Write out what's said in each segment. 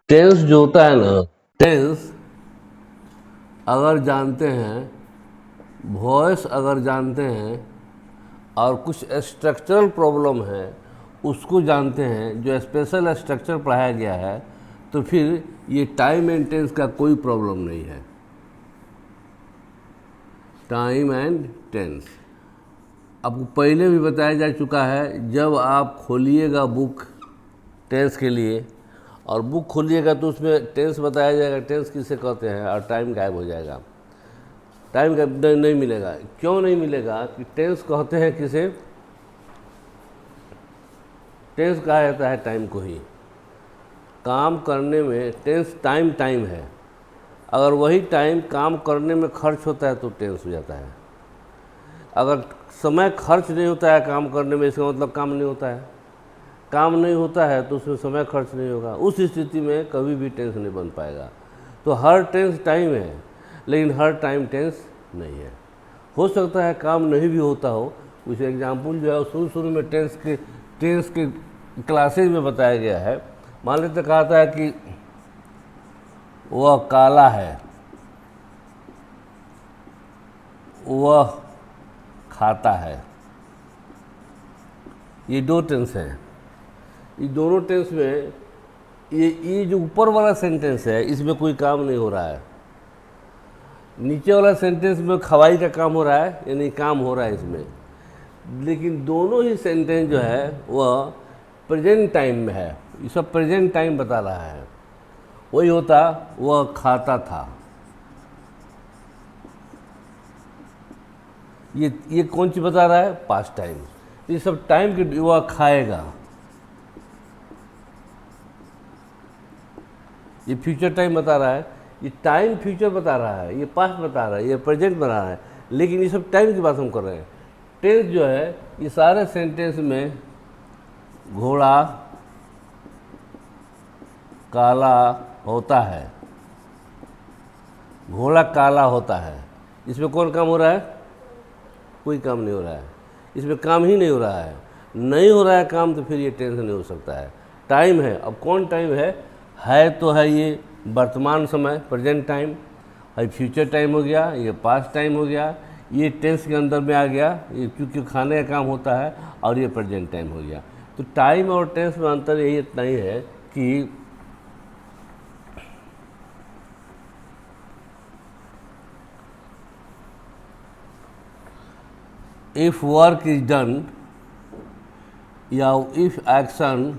Tense जो होता है ना, टेंस अगर जानते हैं, वॉइस अगर जानते हैं और कुछ स्ट्रक्चरल प्रॉब्लम है उसको जानते हैं, जो स्पेशल स्ट्रक्चर पढ़ाया गया है, तो फिर ये टाइम एंड टेंस का कोई प्रॉब्लम नहीं है। टाइम एंड टेंस आपको पहले भी बताया जा चुका है। जब आप खोलिएगा बुक टेंस के लिए और बुक खोलिएगा तो उसमें टेंस बताया जाएगा, टेंस किसे कहते हैं, और टाइम गायब हो जाएगा। टाइम गायब नहीं मिलेगा। क्यों नहीं मिलेगा? कि टेंस कहते हैं किसे? टेंस कहा जाता है टाइम को ही। काम करने में टेंस टाइम है। अगर वही टाइम काम करने में खर्च होता है तो टेंस हो जाता है। अगर समय खर्च नहीं होता है काम करने में, इसका मतलब काम नहीं होता है। काम नहीं होता है तो उसमें समय खर्च नहीं होगा। उस स्थिति में कभी भी टेंस नहीं बन पाएगा। तो हर टेंस टाइम है, लेकिन हर टाइम टेंस नहीं है। हो सकता है काम नहीं भी होता हो। कुछ एग्जाम्पल जो है शुरू में टेंस के क्लासेज में बताया गया है। मान लेते कहा था कि वह काला है, वह खाता है। ये दो टेंस हैं। ये दोनों टेंस में ये जो ऊपर वाला सेंटेंस है इसमें कोई काम नहीं हो रहा है। नीचे वाला सेंटेंस में खवाई का काम हो रहा है, यानी काम हो रहा है इसमें। लेकिन दोनों ही सेंटेंस जो है वह प्रेजेंट टाइम में है। ये सब प्रेजेंट टाइम बता रहा है। वही होता वह खाता था। ये कौन सी बता रहा है? Past time. ये सब टाइम के, वह खाएगा, ये फ्यूचर टाइम बता रहा है। ये टाइम फ्यूचर बता रहा है, ये पास्ट बता रहा है, ये प्रेजेंट बता रहा है। लेकिन ये सब टाइम की बात हम कर रहे हैं। टेंस जो है ये सारे सेंटेंस में घोड़ा काला होता है, घोड़ा काला होता है, इसमें कौन काम हो रहा है? कोई काम नहीं हो रहा है। इसमें काम ही नहीं हो रहा है। नहीं हो रहा है काम, तो फिर ये टेंस नहीं हो सकता है। टाइम है। अब कौन टाइम है तो है ये वर्तमान समय, प्रेजेंट टाइम। ये फ्यूचर टाइम हो गया, ये पास्ट टाइम हो गया, ये टेंस के अंदर में आ गया, ये क्योंकि खाने का काम होता है, और ये प्रेजेंट टाइम हो गया। तो टाइम और टेंस में अंतर यही इतना ही है कि इफ वर्क इज डन या if action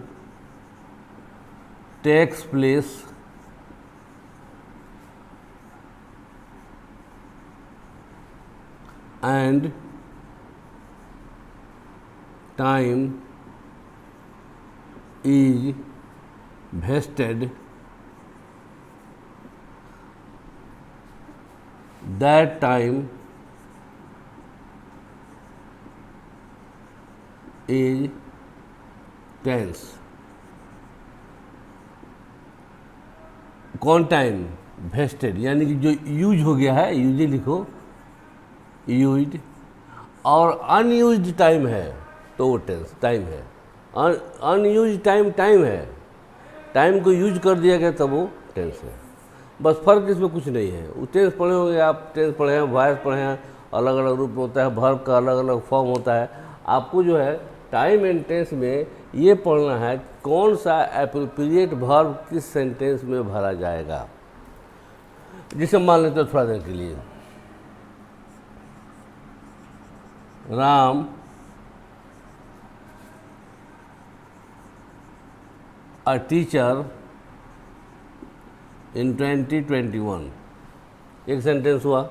takes place and time is vested, that time is tense. कौन टाइम? वेस्टेड, यानी कि जो यूज हो गया है, यूज लिखो, यूज। और अनयूज्ड टाइम है तो वो टेंस टाइम है। अनयूज टाइम है। टाइम को यूज कर दिया गया तब वो टेंस है। बस फर्क इसमें कुछ नहीं है। वो टेंस पढ़े होंगे आप, टेंस पढ़े हैं, वॉइस पढ़े हैं, अलग अलग रूप होता है, वर्ब का अलग अलग फॉर्म होता है। आपको जो है टाइम एंड टेंस में ये पढ़ना है कौन सा एप्रोप्रिएट वर्ब किस सेंटेंस में भरा जाएगा। जिसे मान लेते हो थोड़ा देर के लिए, राम अ टीचर इन 2021। एक सेंटेंस हुआ,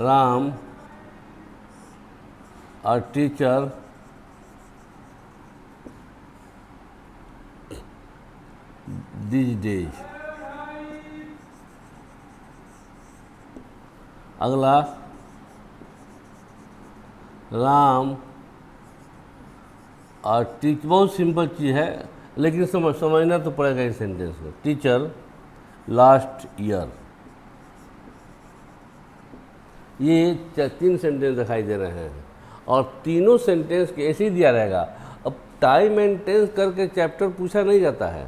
Ram a teacher these days। अगला, राम और टीच, बहुत सिंपल चीज़ है लेकिन समझना तो पड़ेगा इस सेंटेंस को। Teacher last year. ये 3 सेंटेंस दिखाई दे रहे हैं और तीनों सेंटेंस के ऐसे ही दिया रहेगा। अब टाइम एंड टेंस करके चैप्टर पूछा नहीं जाता है।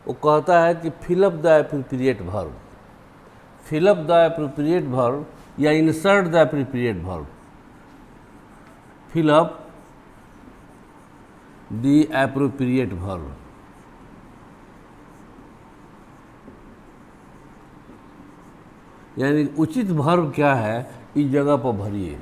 वो कहता है कि fill up the appropriate verb, fill up the appropriate verb या insert the appropriate verb, fill up the appropriate verb. यानी उचित वर्ब क्या है इस जगह पर भरिए।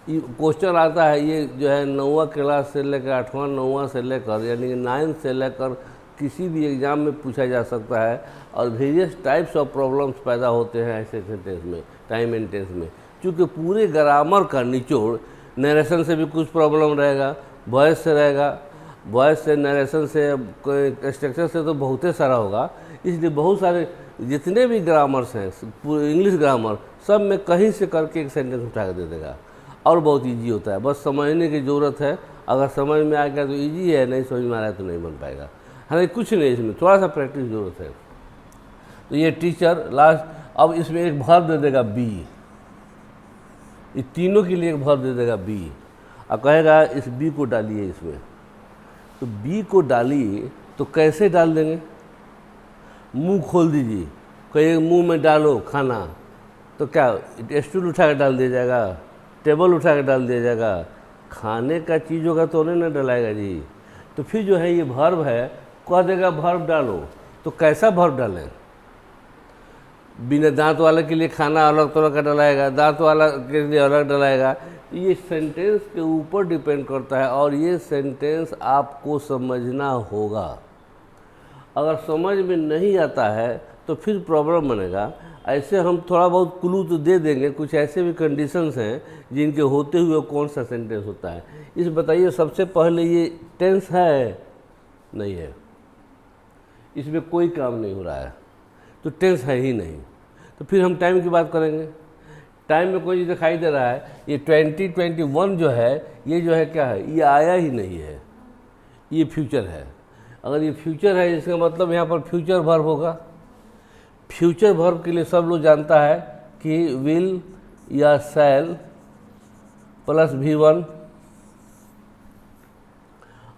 क्वेश्चन आता है, ये जो है 9वीं क्लास से लेकर 8वां 9वां से लेकर यानी कि 9 से लेकर किसी भी एग्ज़ाम में पूछा जा सकता है और वेरियस टाइप्स ऑफ प्रॉब्लम्स पैदा होते हैं ऐसे सेंटेंस में, टाइम एंड टेंस में। क्योंकि पूरे ग्रामर का निचोड़ नरेशन से भी कुछ प्रॉब्लम रहेगा, वॉइस से रहेगा, वॉइस से, नरेशन से, स्ट्रक्चर से तो बहुत ही सारा होगा। इसलिए बहुत सारे जितने भी ग्रामर्स हैं इंग्लिश ग्रामर, सब में कहीं से करके एक सेंटेंस उठा कर दे देगा और बहुत इजी होता है। बस समझने की ज़रूरत है, अगर समझ में आ गया तो इजी है, नहीं समझ में आ रहा है तो नहीं बन पाएगा। हालांकि कुछ नहीं, इसमें थोड़ा सा प्रैक्टिस ज़रूरत है। तो ये टीचर लास्ट, अब इसमें एक वर्ब दे देगा बी, इस तीनों के लिए एक वर्ब दे देगा बी और कहेगा इस बी को डालिए इसमें। तो बी को डालिए तो कैसे डाल देंगे? मुंह खोल दीजिए, कहिए मुंह में डालो खाना, तो क्या स्टूल उठा कर डाल दिया जाएगा, टेबल उठा कर डाल दिया जाएगा? खाने का चीज़ होगा तो नहीं ना डलाएगा जी। तो फिर जो है ये वर्ब है, कह देगा वर्ब डालो, तो कैसा वर्ब डालें? बिना दांत वाले के लिए खाना अलग तरह का डलाएगा, दांत वाला के लिए अलग डलाएगा। तो ये सेंटेंस के ऊपर डिपेंड करता है और ये सेंटेंस आपको समझना होगा। अगर समझ में नहीं आता है तो फिर प्रॉब्लम बनेगा। ऐसे हम थोड़ा बहुत क्लू तो दे देंगे, कुछ ऐसे भी कंडीशंस हैं जिनके होते हुए कौन सा सेंटेंस होता है। इस बताइए सबसे पहले ये टेंस है? नहीं है, इसमें कोई काम नहीं हो रहा है, तो टेंस है ही नहीं। तो फिर हम टाइम की बात करेंगे। टाइम में कोई दिखाई दे रहा है, ये 2021 जो है, ये जो है क्या है, ये आया ही नहीं है, ये फ्यूचर है। अगर ये फ्यूचर है इसका मतलब यहाँ पर फ्यूचर वर्ब होगा। फ्यूचर वर्ब के लिए सब लोग जानता है कि विल या शैल प्लस V1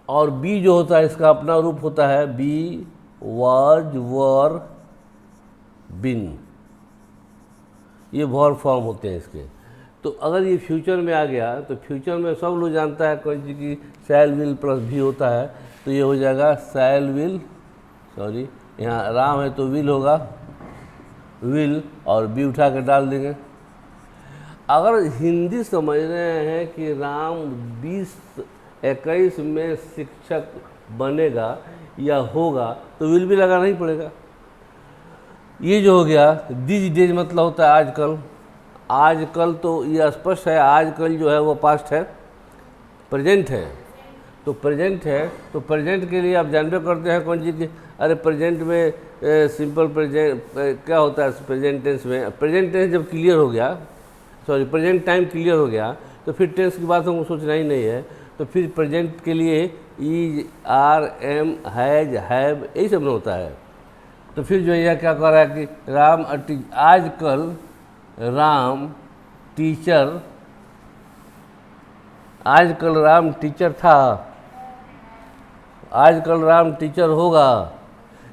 और बी जो होता है इसका अपना रूप होता है बी, वाज, वर, बिन, ये वर्ब फॉर्म होते हैं इसके। तो अगर ये फ्यूचर में आ गया तो फ्यूचर में सब लोग जानता है कोई चीज़ की शैल विल प्लस भी होता है, तो ये हो जाएगा शैल विल, सॉरी यहाँ राम है तो विल होगा, विल और बी उठा कर डाल देंगे। अगर हिंदी समझ रहे हैं कि राम 2021 में शिक्षक बनेगा या होगा तो विल भी लगाना ही पड़ेगा। ये जो हो गया दिस डेज मतलब होता है आजकल। आजकल तो ये स्पष्ट है, आजकल जो है वो पास्ट है, प्रेजेंट है। तो प्रेजेंट है तो प्रेजेंट के लिए आप जानते करते हैं कौन चीज़ की, अरे प्रेजेंट में सिंपल प्रेजेंट क्या होता है प्रेजेंट टेंस में? प्रेजेंट टेंस जब क्लियर हो गया, सॉरी प्रेजेंट टाइम क्लियर हो गया तो फिर टेंस की बात हमको सोचना ही नहीं है। तो फिर प्रेजेंट के लिए is, are, am, has, have, यही सब होता है। तो फिर जो यह क्या कर रहा है कि राम आजकल राम टीचर, आजकल राम टीचर था, आजकल राम टीचर होगा।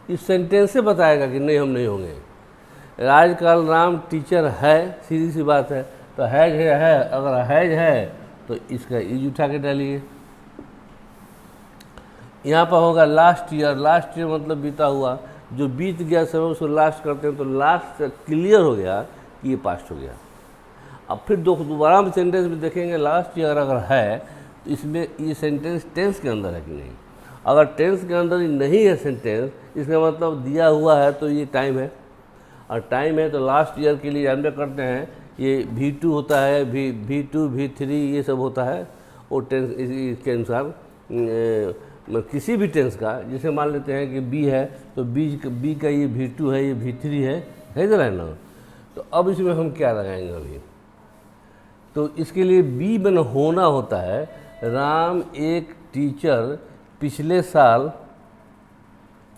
इस सेंटेंस से बताएगा कि नहीं हम नहीं होंगे। आजकल राम टीचर है, सीधी सी बात है। तो हैज है, अगर हैज है तो इसका इज उठा के डालिए। यहाँ पर होगा लास्ट ईयर, लास्ट ईयर मतलब बीता हुआ, जो बीत गया समय उसको लास्ट करते हैं, तो लास्ट क्लियर हो गया कि ये पास्ट हो गया। अब फिर दोबारा हम सेंटेंस में देखेंगे लास्ट ईयर अगर है तो इसमें ये सेंटेंस टेंस के अंदर है कि नहीं। अगर टेंस के अंदर ही नहीं है सेंटेंस, इसका मतलब दिया हुआ है तो ये टाइम है, और टाइम है तो लास्ट ईयर के लिए जानते करते हैं ये V2 होता है, V2 V3 ये सब होता है। वो टेंस इसके अनुसार किसी भी टेंस का, जैसे मान लेते हैं कि बी है तो बी का ये V2 है, ये V3 है जरा ना। तो अब इसमें हम क्या लगाएंगे अभी? तो इसके लिए बी बन होना होता है राम एक टीचर पिछले साल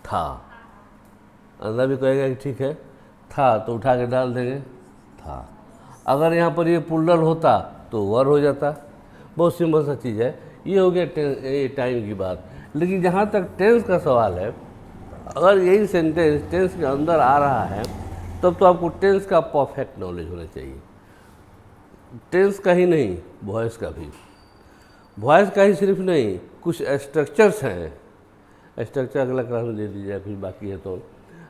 था। अंदर भी कहेगा कि ठीक है था, तो उठा के डाल देंगे था। अगर यहाँ पर ये पुल्लर होता तो वर हो जाता। बहुत सिंपल सा चीज़ है। ये हो गया ये टाइम की बात। लेकिन जहाँ तक टेंस का सवाल है अगर यही सेंटेंस टेंस के अंदर आ रहा है तब तो आपको टेंस का परफेक्ट नॉलेज होना चाहिए। टेंस का ही नहीं, वॉइस का भी। वॉइस का ही सिर्फ नहीं, कुछ स्ट्रक्चर्स हैं। स्ट्रक्चर अगला क्लास में दे दीजिए, फिर बाकी है तो,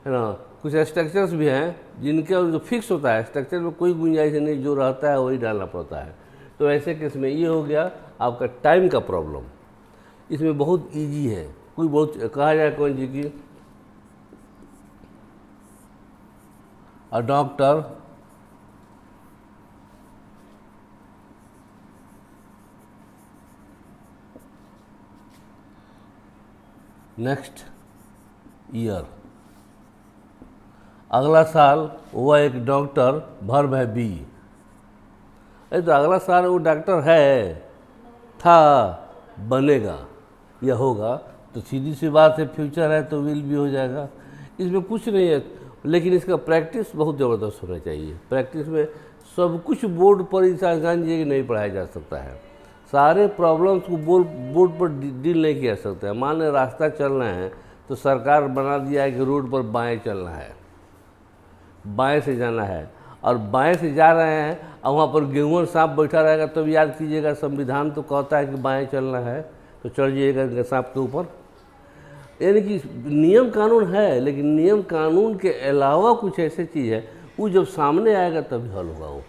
है ना। कुछ स्ट्रक्चर्स भी हैं जिनके जो फिक्स होता है, स्ट्रक्चर में कोई गुंजाइश नहीं, जो रहता है वही डालना पड़ता है। तो ऐसे केस में ये हो गया आपका टाइम का प्रॉब्लम। इसमें बहुत इजी है, कोई बहुत कहा जाए कौन जी की अ डॉक्टर नेक्स्ट ईयर, अगला साल वह एक डॉक्टर वर्ब है बी। अरे तो अगला साल वो डॉक्टर है, था, बनेगा या होगा, तो सीधी सी बात है, फ्यूचर है तो विल भी हो जाएगा। इसमें कुछ नहीं है, लेकिन इसका प्रैक्टिस बहुत ज़बरदस्त होना चाहिए। प्रैक्टिस में सब कुछ बोर्ड पर इंसान जी नहीं पढ़ाया जा सकता है। सारे प्रॉब्लम्स को बोर्ड पर डील नहीं किया जा सकता है। मान लें रास्ता चलना है तो सरकार बना दिया है कि रोड पर बाएं चलना है, बाएं से जाना है, और बाएं से जा रहे हैं और वहाँ पर गेहूं सांप बैठा रहेगा तब तो याद कीजिएगा संविधान तो कहता है कि बाएं चलना है, तो चढ़ जाइएगा सांप के ऊपर। यानी कि नियम कानून है, लेकिन नियम कानून के अलावा कुछ ऐसी चीज़ है वो जब सामने आएगा तभी हल होगा। वो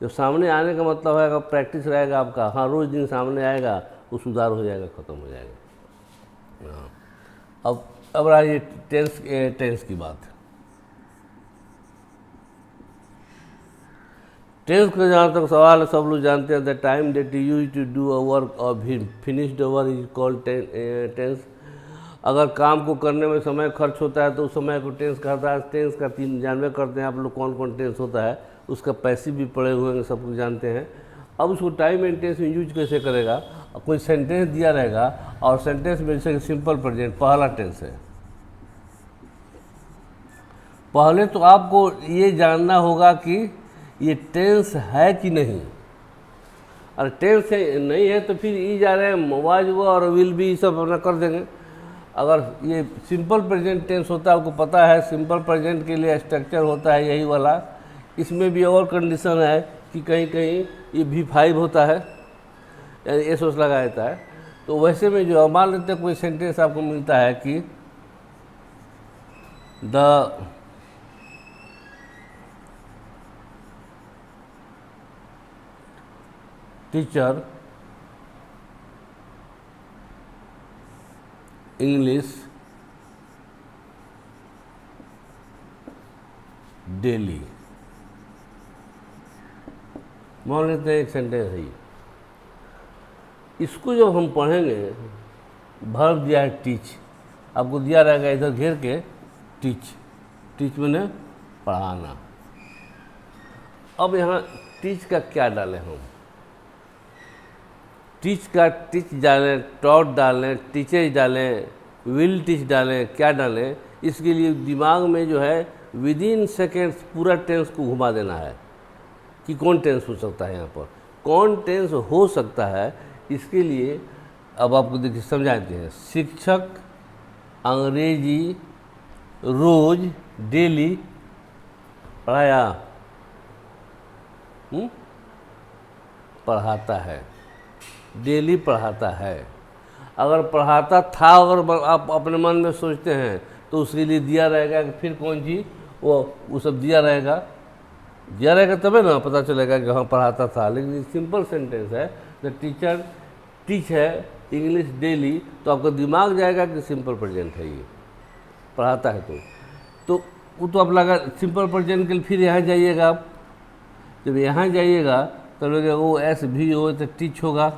जब सामने आने का मतलब है प्रैक्टिस रहेगा आपका, हाँ रोज़ दिन सामने आएगा, वो सुधार हो जाएगा, ख़त्म हो जाएगा। हाँ, अब रही टेंस की बात। टेंस का जहाँ तक सवाल है, सब लोग जानते हैं, the time that you use to do a work और finished work is called tense. अगर काम को करने में समय खर्च होता है तो उस समय को टेंस कहता है। टेंस का 3 जानवे करते हैं आप लोग, कौन कौन टेंस होता है, उसका पैसिव भी पढ़े हुए हैं, सब कुछ जानते हैं। अब उसको टाइम एंड टेंस में यूज कैसे करेगा, कोई सेंटेंस दिया रहेगा और सेंटेंस में जैसे सिंपल प्रेजेंट पहला टेंस है। पहले तो आपको ये जानना होगा कि ये टेंस है कि नहीं। और टेंस नहीं है तो फिर ई जा रहे हैं वाज वो और विल भी सब अपना कर देंगे। अगर ये सिंपल प्रेजेंट टेंस होता है, आपको पता है सिंपल प्रेजेंट के लिए स्ट्रक्चर होता है यही वाला। इसमें भी और कंडीशन है कि कहीं कहीं ये V5 होता है, यानी एस ओस लगा देता है। तो वैसे में जो मान लेते हैं कोई सेंटेंस आपको मिलता है कि द टीचर इंग्लिश डेली, मान लेते हैं एक सेंटेंस है। इसको जब हम पढ़ेंगे, वर्ब दिया है टीच, आपको दिया रहेगा इधर घेर के टीच, टीच मैंने पढ़ाना। अब यहाँ टीच का क्या डालें हम, टीच का टीच डालें, टॉट डालें, टीचेज डालें, विल टीच डालें, क्या डालें। इसके लिए दिमाग में जो है विद इन सेकेंड्स पूरा टेंस को घुमा देना है कि कौन टेंस हो सकता है, यहाँ पर कौन टेंस हो सकता है। इसके लिए अब आपको देखिए समझाते हैं। शिक्षक अंग्रेजी रोज डेली पढ़ाया, पढ़ाता है, डेली पढ़ाता है। अगर पढ़ाता था, अगर आप अपने मन में सोचते हैं तो उसके लिए दिया रहेगा कि फिर कौन सी वो सब दिया रहेगा तभी ना पता चलेगा कि हाँ पढ़ाता था। लेकिन ये सिंपल सेंटेंस है, द टीचर टीच है इंग्लिश डेली, तो आपका दिमाग जाएगा कि सिंपल प्रेजेंट है, ये पढ़ाता है। तो वो तो आप लगा सिंपल प्रेजेंट के लिए फिर यहाँ जाइएगा आप, जब यहाँ जाइएगा तो लगेगा वो एस भी हो तो टीच होगा।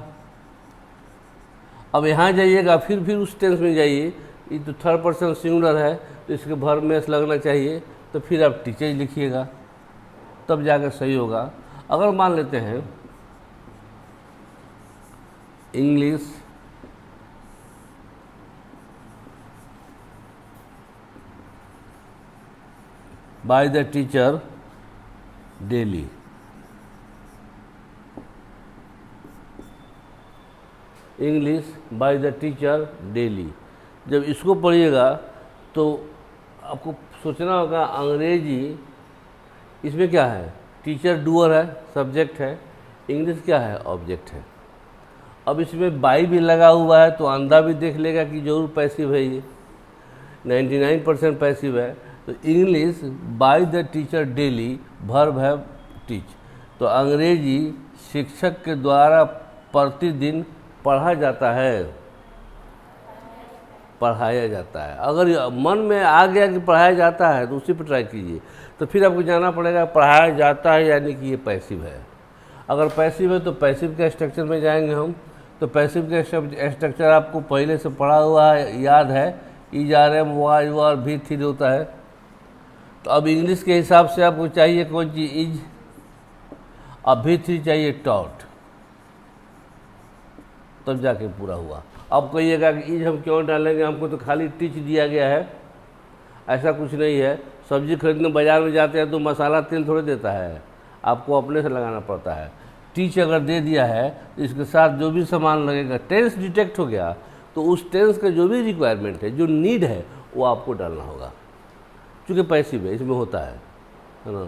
अब यहाँ जाइएगा फिर उस टेंस में जाइए, ये तो थर्ड पर्सन सिंगुलर है तो इसके भर में एस लगना चाहिए, तो फिर आप टीचर लिखिएगा, तब जाकर सही होगा। अगर मान लेते हैं English by the teacher daily, English by the teacher daily, जब इसको पढ़िएगा तो आपको सोचना होगा अंग्रेजी इसमें क्या है, टीचर डूअर है, सब्जेक्ट है, इंग्लिश क्या है, ऑब्जेक्ट है। अब इसमें बाई भी लगा हुआ है तो अंधा भी देख लेगा कि जरूर पैसिव है, ये 99% पैसिव है। तो English by the teacher daily, verb है टीच। तो अंग्रेजी शिक्षक के द्वारा प्रतिदिन पढ़ा जाता है, पढ़ाया जाता है। अगर मन में आ गया कि पढ़ाया जाता है तो उसी पर ट्राई कीजिए। तो फिर आपको जाना पड़ेगा पढ़ाया जाता है यानी कि ये पैसिव है। अगर पैसिव है तो पैसिव के स्ट्रक्चर में जाएंगे हम। तो पैसिव के स्ट्रक्चर आपको पहले से पढ़ा हुआ है, याद है, is are am was were भी थी होता है। तो अब इंग्लिश के हिसाब से आपको चाहिए कौन चीज, इज, अब भी थी चाहिए टॉट, तब जाके पूरा हुआ। अब कहिएगा कि इज हम क्यों डालेंगे, हमको तो खाली टीच दिया गया है। ऐसा कुछ नहीं है। सब्जी खरीदने बाजार में जाते हैं तो मसाला तेल थोड़े देता है, आपको अपने से लगाना पड़ता है। टीच अगर दे दिया है तो इसके साथ जो भी सामान लगेगा, टेंस डिटेक्ट हो गया तो उस टेंस का जो भी रिक्वायरमेंट है, जो नीड है, वो आपको डालना होगा, क्योंकि पैसिव है, इसमें होता है ना।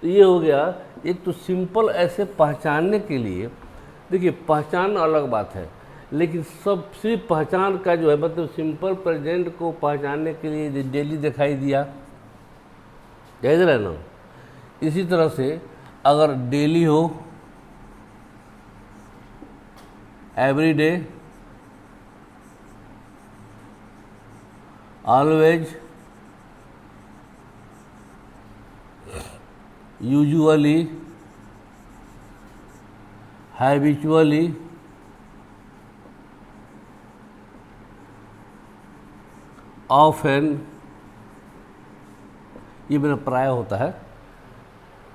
तो ये हो गया एक। तो सिंपल ऐसे पहचानने के लिए, देखिए पहचान अलग बात है, लेकिन सब सिर्फ पहचान का जो है, मतलब सिंपल प्रेजेंट को पहचानने के लिए डेली दिखाई दिया, कह रहे ना। इसी तरह से अगर डेली हो, every day, always, usually, habitually, often, ये मेरा प्राय होता है।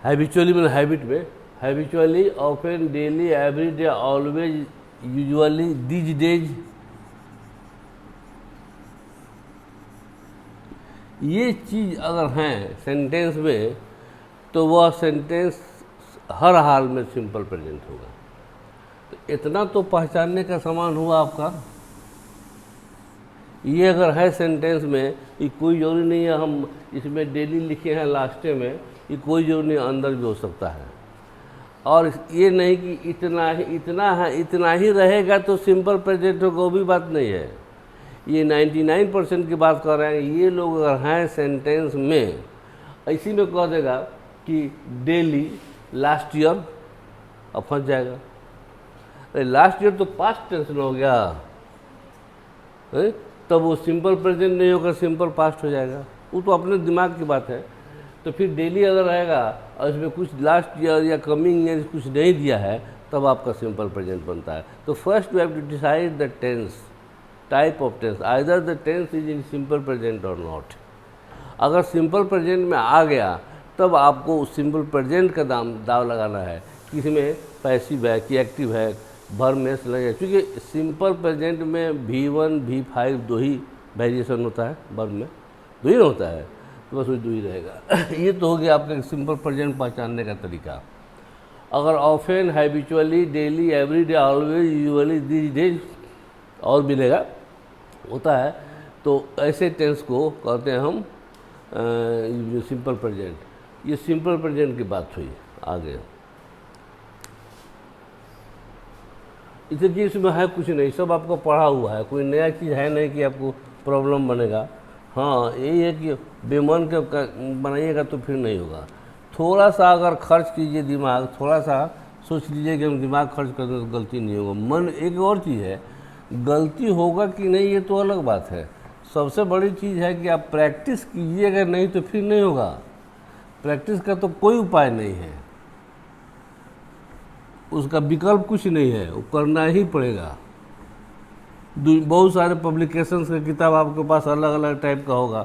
हैबिचुअली मेरा हैबिट में, habitually, often, daily, every day, always, usually, these days. ये चीज़ अगर हैं सेंटेंस में तो वह सेंटेंस हर हाल में सिंपल प्रेजेंट होगा। तो इतना तो पहचानने का सामान हुआ आपका। ये अगर है सेंटेंस में, ये कोई जरूरी नहीं है हम इसमें डेली लिखे हैं लास्टे में, ये कोई जरूरी नहीं, अंदर भी हो सकता है। और ये नहीं कि इतना ही रहेगा तो सिंपल प्रेजेंट होगा, वो भी बात नहीं है। ये 99% की बात कर रहे हैं। ये लोग अगर हैं सेंटेंस में, इसी में कह देगा कि डेली लास्ट ईयर, अब फंस जाएगा। अरे लास्ट ईयर तो पास्ट टेंस में हो गया है? तब वो सिंपल प्रेजेंट नहीं होकर सिंपल पास्ट हो जाएगा। वो तो अपने दिमाग की बात है। तो फिर डेली अगर रहेगा और इसमें कुछ लास्ट ईयर या कमिंग ईयर कुछ नहीं दिया है, तब आपका सिंपल प्रेजेंट बनता है। तो first we have to decide the tense, type of tense, either the tense is in simple present or not. अगर सिंपल प्रेजेंट में आ गया तब आपको सिंपल प्रेजेंट का दाव लगाना है कि इसमें पैसिव है कि एक्टिव है, वर्ब में लगे। क्योंकि सिंपल प्रेजेंट में V1 V5 दो ही वेरिएशन होता है, वर्ब में दो ही होता है, तो बस वो दो ही रहेगा। ये तो हो गया आपका सिंपल प्रेजेंट पहचानने का तरीका। अगर often, habitually, daily, every day, always, usually, these days और मिलेगा होता है, तो ऐसे टेंस को कहते हैं हम सिंपल प्रेजेंट। ये सिंपल प्रेजेंट की बात हुई। आगे इसे कि इसमें है कुछ नहीं, सब आपको पढ़ा हुआ है, कोई नया चीज़ है नहीं कि आपको प्रॉब्लम बनेगा। हाँ यही है कि बेमन के बनाइएगा तो फिर नहीं होगा। थोड़ा सा अगर खर्च कीजिए दिमाग, थोड़ा सा सोच लीजिए कि हम दिमाग खर्च कर दें तो गलती नहीं होगा। मन एक और चीज़ है, गलती होगा कि नहीं ये तो अलग बात है। सबसे बड़ी चीज़ है कि आप प्रैक्टिस कीजिएगा, नहीं तो फिर नहीं होगा। प्रैक्टिस का तो कोई उपाय नहीं है, उसका विकल्प कुछ नहीं है, वो करना ही पड़ेगा। बहुत सारे पब्लिकेशंस का किताब आपके पास अलग अलग टाइप का होगा,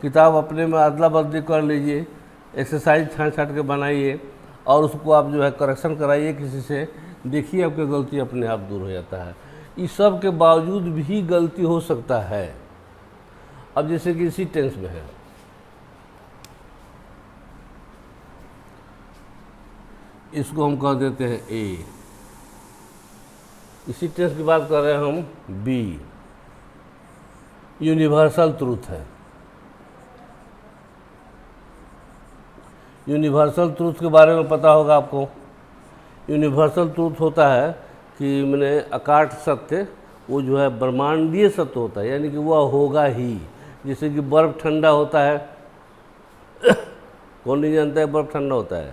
किताब अपने में अदला बदली कर लीजिए, एक्सरसाइज छाँट छाँट के बनाइए और उसको आप जो है करेक्शन कराइए किसी से, देखिए आपकी गलती अपने आप दूर हो जाता है। इस सब के बावजूद भी गलती हो सकता है। अब जैसे कि इसी टेंस में है, इसको हम कह देते हैं ए, इसी टेंस की बात कर रहे हैं हम बी। यूनिवर्सल ट्रूथ है, यूनिवर्सल ट्रूथ के बारे में पता होगा आपको। यूनिवर्सल ट्रूथ होता है कि मैंने अकाट सत्य, वो जो है ब्रह्मांडीय सत्य होता है, यानी कि वह होगा ही। जैसे कि बर्फ़ ठंडा होता है, कौन नहीं जानता है बर्फ़ ठंडा होता है।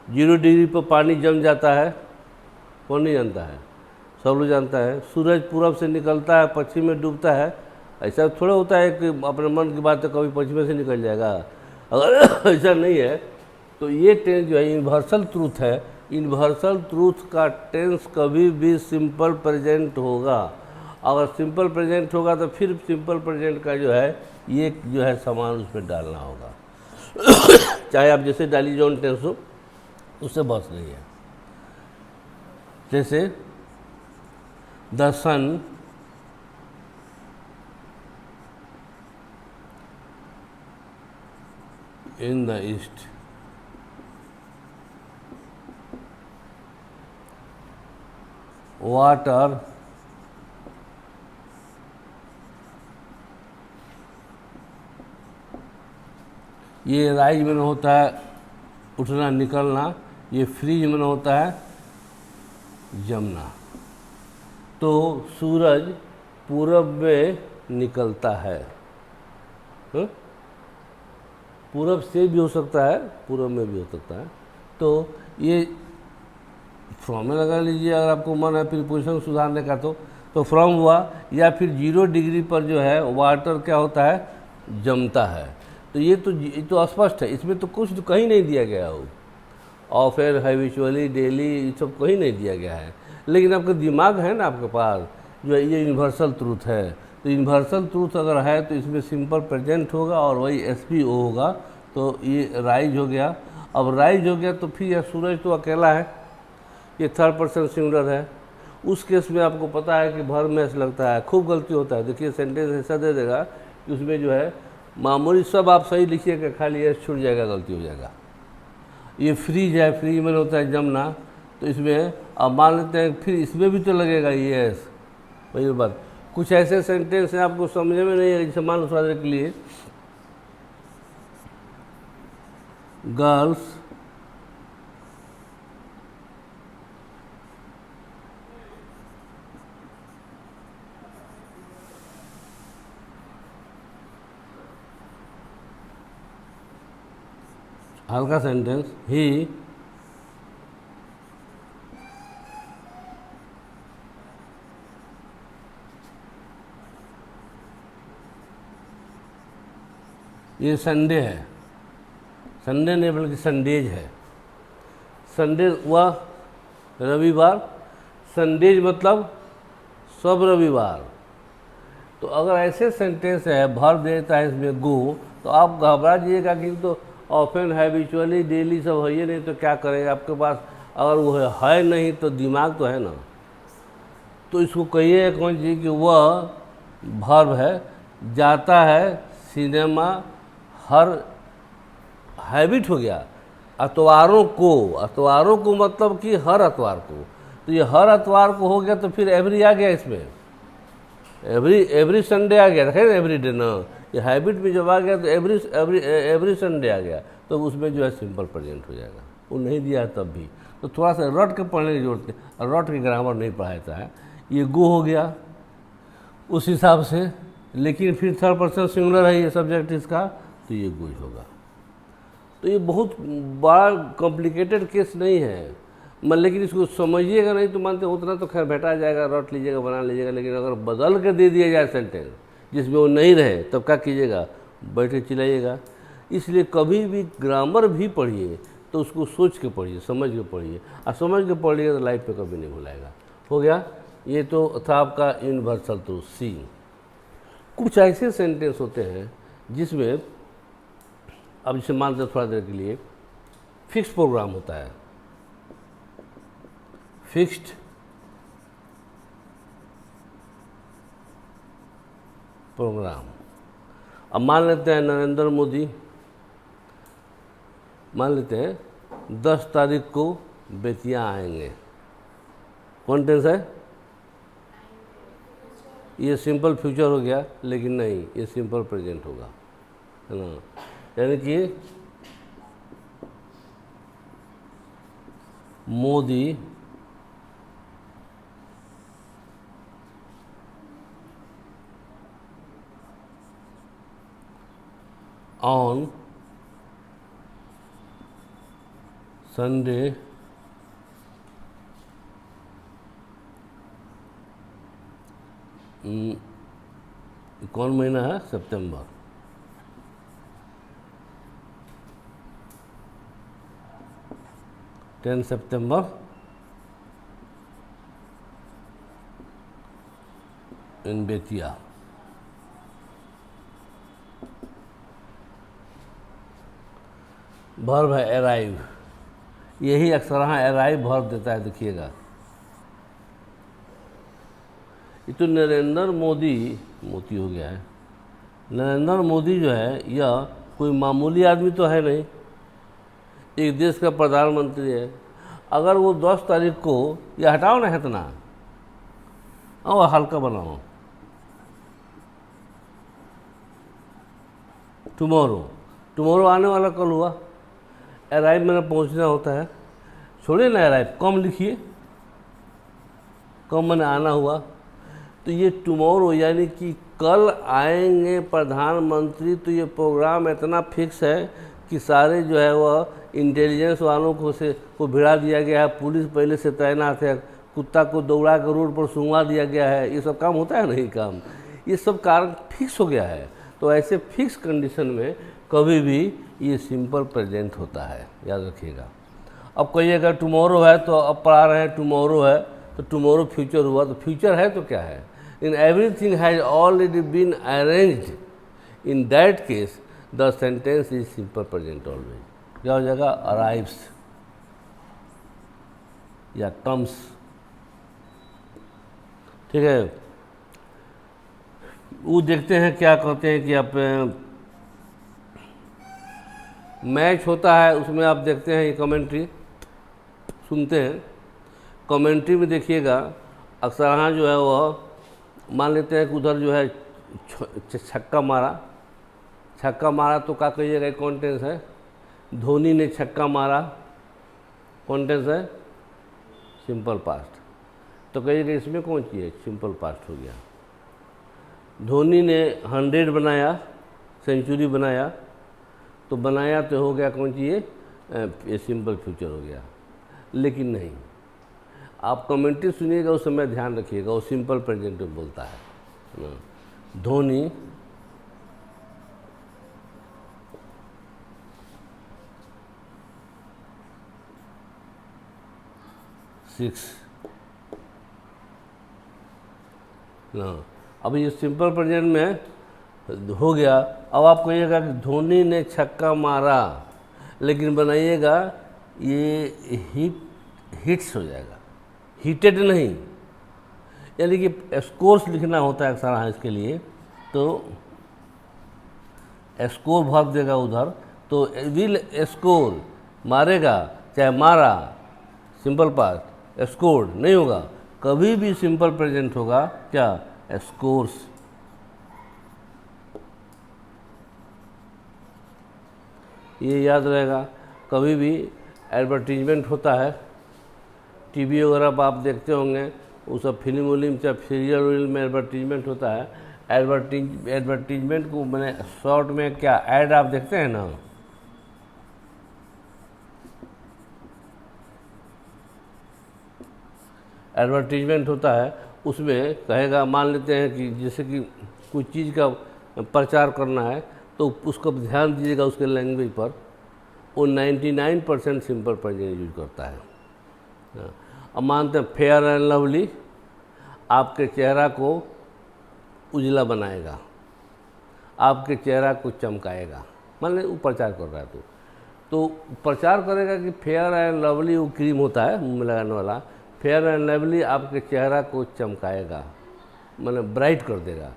0 डिग्री पर पानी जम जाता है, कौन नहीं जानता है, सब लोग जानता है। सूरज पूरब से निकलता है, पश्चिम में डूबता है, ऐसा थोड़ा होता है कि अपने मन की बात है कभी पश्चिम से निकल जाएगा, अगर ऐसा नहीं है तो ये टेंस जो है यूनिवर्सल ट्रूथ है। यूनिवर्सल ट्रूथ का टेंस कभी भी सिंपल प्रेजेंट होगा। अगर सिंपल प्रेजेंट होगा तो फिर सिंपल प्रेजेंट का जो है ये जो है सामान उसमें डालना होगा। चाहे आप जैसे डाली जॉन टेंस हो, उससे बस नहीं है। जैसे the sun in the east, water ये राइज में होता है उठना निकलना, ये फ्रीज में होता है जमना। तो सूरज पूरब में निकलता है, पूरब से भी हो सकता है, पूरब में भी हो सकता है। तो ये फ्रॉम में लगा लीजिए अगर आपको मन है प्रीपोजिशन सुधारने का, तो फ्रॉम हुआ, या फिर 0 डिग्री पर जो है वाटर क्या होता है, जमता है। तो ये तो स्पष्ट है, इसमें तो कुछ तो कहीं नहीं दिया गया हो, ऑफेन, हैबिचुअली, डेली, ये सब कहीं नहीं दिया गया है। लेकिन आपका दिमाग है ना आपके पास, जो है ये यूनिवर्सल ट्रूथ है। तो यूनिवर्सल ट्रूथ अगर है तो इसमें सिंपल प्रेजेंट होगा और वही SPO होगा। तो ये राइज हो गया। अब राइज हो गया तो फिर यह सूरज तो अकेला है, ये 3rd पर्सन सिंगुलर है। उस केस में आपको पता है कि भर में ऐसा लगता है, खूब गलती होता है। देखिए सेंटेंस ऐसा दे देगा कि उसमें जो है मामूली सब आप सही लिखिएगा, खाली एस छूट जाएगा, गलती हो जाएगा। ये फ्रीज है, फ्रीज में होता है जमना, तो इसमें अब मान लेते हैं फिर इसमें भी तो लगेगा ये एस, वही बात। कुछ ऐसे सेंटेंस हैं आपको समझ में नहीं है, जैसे मान लो थोड़ा के लिए गर्ल्स हल्का सेंटेंस, ही ये संडे है, संडे नहीं बल्कि संडेज है। संडे हुआ रविवार, संडेज मतलब सब रविवार। तो अगर ऐसे सेंटेंस है भर देता है इसमें गो, तो आप घबरा जाइएगा कि तो ऑफेन, हैबिचुअली, डेली सब है ही नहीं, तो क्या करेगा आपके पास। अगर वो है नहीं तो दिमाग तो है ना। तो इसको कहिए कौन जी कि वह भर्व है, जाता है सिनेमा, हर हैबिट हो गया अतवारों को मतलब कि हर अतवार को। तो ये हर अतवार को हो गया तो फिर एवरी आ गया इसमें, एवरी संडे आ गया, देखें एवरी डे ना, ये हैबिट में जब आ गया तो एवरी संडे आ गया, तो उसमें जो है सिंपल प्रेजेंट हो जाएगा। वो नहीं दिया तब भी तो थोड़ा सा रट के पढ़ने की जरूरत है, रट के ग्रामर नहीं पढ़ाता है। ये गो हो गया उस हिसाब से, लेकिन फिर 3rd पर्सन सिंगुलर है ये सब्जेक्ट इसका, तो ये गो होगा। तो ये बहुत बड़ा कॉम्प्लिकेटेड केस नहीं है, लेकिन इसको समझिएगा नहीं तो मानते उतना तो खैर भेटा जाएगा, रट लीजिएगा, बना लीजिएगा। लेकिन अगर बदल के दे दिया जाए सेंटेंस जिसमें वो नहीं रहे, तब क्या कीजिएगा, बैठे चिल्लाइएगा। इसलिए कभी भी ग्रामर भी पढ़िए तो उसको सोच के पढ़िए, समझ के पढ़िए, और समझ के पढ़िएगा तो लाइफ पे कभी नहीं भुलाएगा। हो गया, ये तो था आपका यूनिवर्सल ट्रूथ सी। कुछ ऐसे सेंटेंस होते हैं जिसमें अब जैसे मानते थोड़ा देर के लिए फिक्स प्रोग्राम होता है, फिक्स्ड प्रोग्राम। अब मान लेते हैं नरेंद्र मोदी, मान लेते हैं 10 तारीख को बेतिया आएंगे, कौन टेंस है, ये सिंपल फ्यूचर हो गया, लेकिन नहीं, ये सिंपल प्रेजेंट होगा, है ना। यानी कि मोदी ऑन संडे कौन महीना है? सितंबर। सितंबर इन बेतिया। वर्ब है अराइव, यही अक्सर यहाँ अराइव वर्ब देता है, देखिएगा। ये तो नरेंद्र मोदी हो गया है। नरेंद्र मोदी जो है यह कोई मामूली आदमी तो है नहीं, एक देश का प्रधानमंत्री है। अगर वो 10 तारीख को, यह हटाओ ना इतना और हल्का बनाओ, टुमारो आने वाला कल हुआ, अराइव मेरा पहुंचना होता है। छोड़िए ना अराइव, कम लिखिए, कम मैंने आना हुआ। तो ये टुमारो यानी कि कल आएंगे प्रधानमंत्री। तो ये प्रोग्राम इतना फिक्स है कि सारे जो है वह इंटेलिजेंस वालों को भिड़ा दिया गया है, पुलिस पहले से तैनात है, कुत्ता को दौड़ा कर रोड पर सूंघा दिया गया है। ये सब काम होता है नहीं काम, ये सब कारण फिक्स हो गया है। तो ऐसे फिक्स कंडीशन में कभी भी ये सिंपल प्रेजेंट होता है, याद रखिएगा। अब कहिएगा टुमारो है तो अब पढ़ा रहे हैं टुमारो है तो टुमारो फ्यूचर हुआ, तो फ्यूचर है तो क्या है? In everything has already been arranged, in that case the sentence is simple present always. क्या हो जाएगा? अराइव्स या कम्स, ठीक है। वो देखते हैं क्या कहते हैं कि आप मैच होता है, उसमें आप देखते हैं ये कमेंट्री सुनते हैं। कमेंट्री में देखिएगा अक्सर यहाँ जो है वह मान लेते हैं कि उधर जो है छक्का मारा तो क्या कहिएगा? कॉन्टेंस है, धोनी ने छक्का मारा, कॉन्टेंस है सिंपल पास्ट। तो कहिएगा इसमें कौन सी है? सिंपल पास्ट हो गया। धोनी ने 100 बनाया, सेंचुरी बनाया, तो बनाया तो हो गया कौन सी? ये सिंपल फ्यूचर हो गया। लेकिन नहीं, आप कमेंट्री सुनिएगा उस समय ध्यान रखिएगा, वो सिंपल प्रेजेंट में बोलता है। धोनी ना, अब ये सिंपल प्रेजेंट में हो गया। अब आप कहिएगा कि धोनी ने छक्का मारा, लेकिन बनाइएगा ये हिट्स हो जाएगा, हीटेड नहीं। यानी कि स्कोर्स लिखना होता है अक्सर इसके लिए, तो स्कोर भाग देगा उधर, तो विल स्कोर, मारेगा चाहे मारा, सिंपल पास्ट, स्कोर्ड नहीं होगा। कभी भी सिंपल प्रेजेंट होगा क्या? स्कोर्स। ये याद रहेगा। कभी भी एडवर्टीजमेंट होता है, टीवी वगैरह पर आप देखते होंगे, वो सब फिल्म विल्म चाहे सीरियल में एडवर्टीजमेंट होता है। एडवर्टीजमेंट को मैंने शॉर्ट में क्या ऐड आप देखते हैं ना, एडवर्टीजमेंट होता है, उसमें कहेगा, मान लेते हैं कि जैसे कि कोई चीज़ का प्रचार करना है तो उसको ध्यान दीजिएगा उसके लैंग्वेज पर, वो 99% सिंपल प्रेजेंट यूज करता है। अब मानते हैं फेयर एंड लवली आपके चेहरा को उजला बनाएगा, आपके चेहरा को चमकाएगा, मान लें वो प्रचार कर रहा है तो प्रचार करेगा कि फेयर एंड लवली, वो क्रीम होता है मुंह में लगाने वाला, फेयर एंड लवली आपके चेहरा को चमकाएगा, मतलब ब्राइट कर देगा।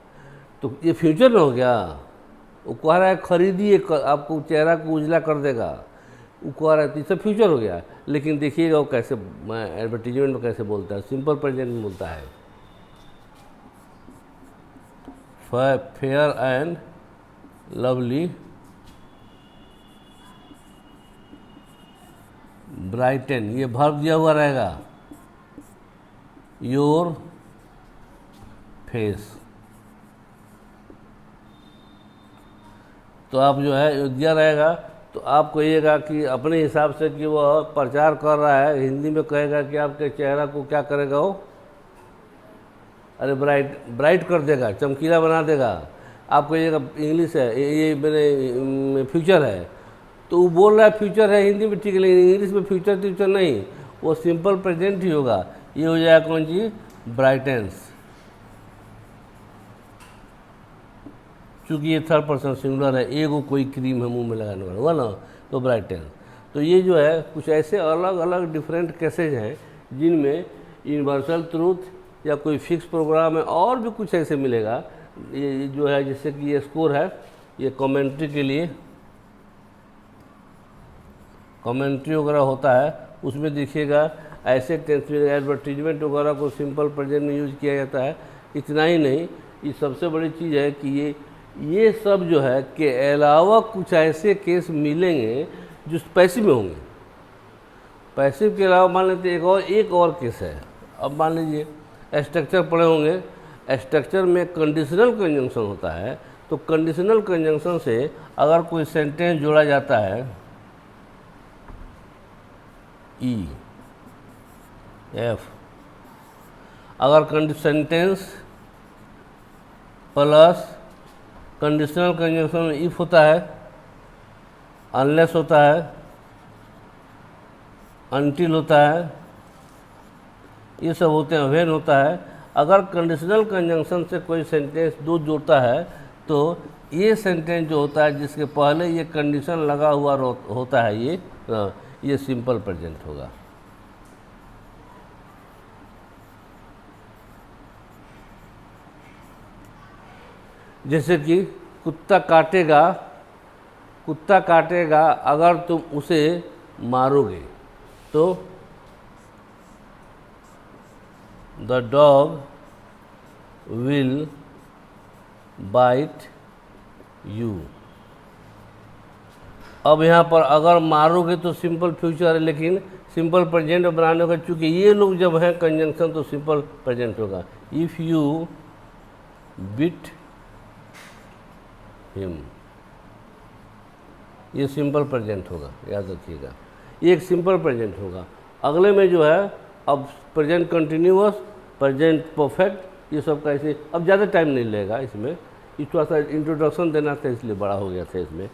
तो ये फ्यूचर में हो गया। वो कह रहा है खरीदिए, आपको चेहरा को उजला कर देगा, वो कह रहा है, तो ये सब फ्यूचर हो गया। लेकिन देखिएगा वो कैसे एडवर्टीजमेंट में कैसे बोलता है, सिंपल प्रेजेंट में बोलता है, फेयर एंड लवली ब्राइटन, ये वर्ब दिया हुआ रहेगा, योर फेस। तो आप जो है दिया रहेगा तो आप कहिएगा कि अपने हिसाब से कि वह प्रचार कर रहा है, हिंदी में कहेगा कि आपके चेहरा को क्या करेगा वो, अरे ब्राइट कर देगा, चमकीला बना देगा। आप कहिएगा इंग्लिश है, ये मेरे फ्यूचर है, तो वो बोल रहा है फ्यूचर है हिंदी में ठीक है, लेकिन इंग्लिश में फ्यूचर नहीं, वो सिंपल प्रेजेंट ही होगा। ये हो जाएगा कौन चीज, ब्राइटेंस। चूँकि ये थर्ड पर्सन सिंगुलर है, एगो कोई क्रीम है मुंह में लगाने वाला हुआ ना, तो ब्राइटेंस। तो ये जो है कुछ ऐसे अलग अलग डिफरेंट केसेज हैं जिनमें यूनिवर्सल ट्रूथ या कोई फिक्स प्रोग्राम है, और भी कुछ ऐसे मिलेगा। ये जो है जैसे कि ये स्कोर है, ये कमेंट्री के लिए कमेंट्री वगैरह होता है, उसमें देखिएगा ऐसे टेंस में एडवर्टीजमेंट वगैरह को सिंपल प्रेजेंट में यूज किया जाता है। इतना ही नहीं, ये सबसे बड़ी चीज़ है कि ये सब जो है के अलावा कुछ ऐसे केस मिलेंगे जो पैसिव में होंगे। पैसिव के अलावा मान लेते एक और केस है। अब मान लीजिए स्ट्रक्चर पढ़े होंगे, स्ट्रक्चर में कंडीशनल कंजंक्शन होता है, तो कंडीशनल कंजंक्शन से अगर कोई सेंटेंस जोड़ा जाता है, ई एफ, अगर सेंटेंस प्लस कंडीशनल कंजंक्शन में इफ होता है, अनलेस होता है, अनटिल होता है, ये सब होते हैं, व्हेन होता है। अगर कंडीशनल कंजंक्शन से कोई सेंटेंस दो जोड़ता है तो ये सेंटेंस जो होता है जिसके पहले ये कंडीशन लगा हुआ होता है, ये सिंपल प्रेजेंट होगा। जैसे कि कुत्ता काटेगा अगर तुम उसे मारोगे, तो the dog will bite you. अब यहाँ पर अगर मारोगे तो सिंपल फ्यूचर है, लेकिन सिंपल प्रेजेंट बनाने का चूँकि ये लोग जब हैं कंजंक्शन तो सिंपल प्रेजेंट होगा। इफ़ यू बिट हिम, ये सिंपल प्रेजेंट होगा, याद रखिएगा, ये एक सिंपल प्रेजेंट होगा। अगले में जो है अब प्रेजेंट कंटिन्यूअस, प्रेजेंट परफेक्ट, ये सब कैसे, अब ज़्यादा टाइम नहीं लगेगा इसमें, थोड़ा सा इंट्रोडक्शन देना था इसलिए बड़ा हो गया था इसमें।